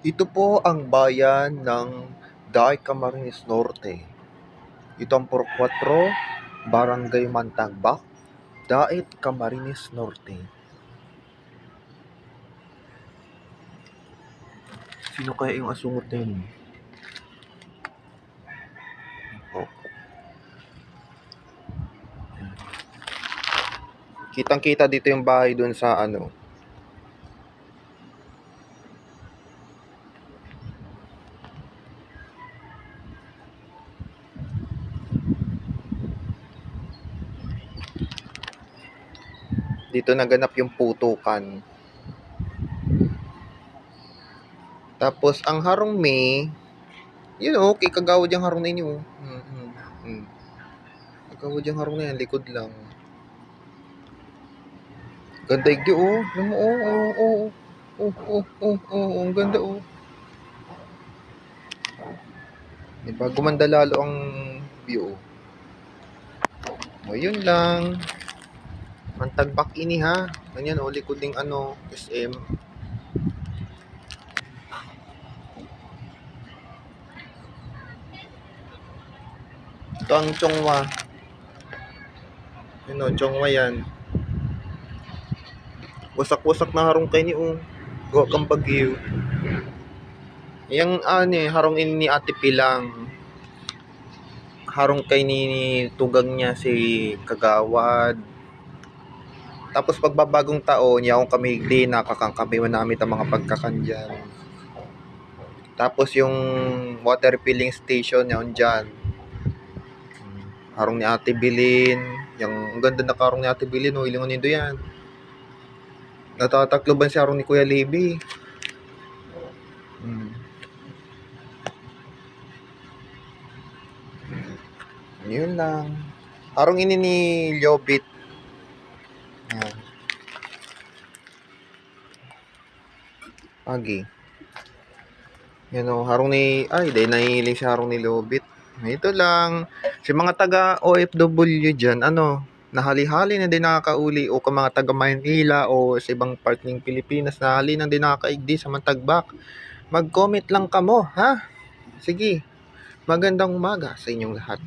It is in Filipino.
Ito po ang bayan ng Daay Camarines Norte. Ito ang Purok 4, Barangay Mantagbak, Daet Camarines Norte. Sino kaya yung asungot na yun? Oh. Kitang-kita dito yung bahay dun sa ano. Dito naganap yung putukan. Tapos ang harong may, yun o, kay kagawad yung harong na inyo. Kagawad yung harong na yan, likod lang. Ganda igdi oh. Alam mo, ang ganda oh. Diba, gumanda lalo ang view. O, yun lang. Mantagbak ini ha. Ganyan o, likod ng ano, SM. Ito ang Chongwa. Yun o, Chongwa yan. Wasak-wasak na harong kayo ni o. Gawa kang Bagyo. Yang harong ini ni Ate Pilang. Harong kay ni tugang niya si Kagawad. Tapos pagbabagong taon, yaong kami di nakakangkami namin ang mga pagkakandyan. Tapos yung water filling station yaon dyan. Harong ni Ate Bilin. Yung ganda na karong ni Ate Bilin, o ilingon nindo yan. Natatakloban si harong ni Kuya Libby. Yun lang. Harong ini ni Lyobit. Yan. Agi. Yan o, harong ni, dahil nahihiling si harong ni Lyobit. Ito lang. Si mga taga OFW dyan, nahali-hali na din nakakauli o ka mga taga Maynila o sa ibang part ng Pilipinas, nahali na din nakakaigdi sa Mantagbak. Mag-comment lang kamo, ha? Sige. Magandang umaga sa inyong lahat.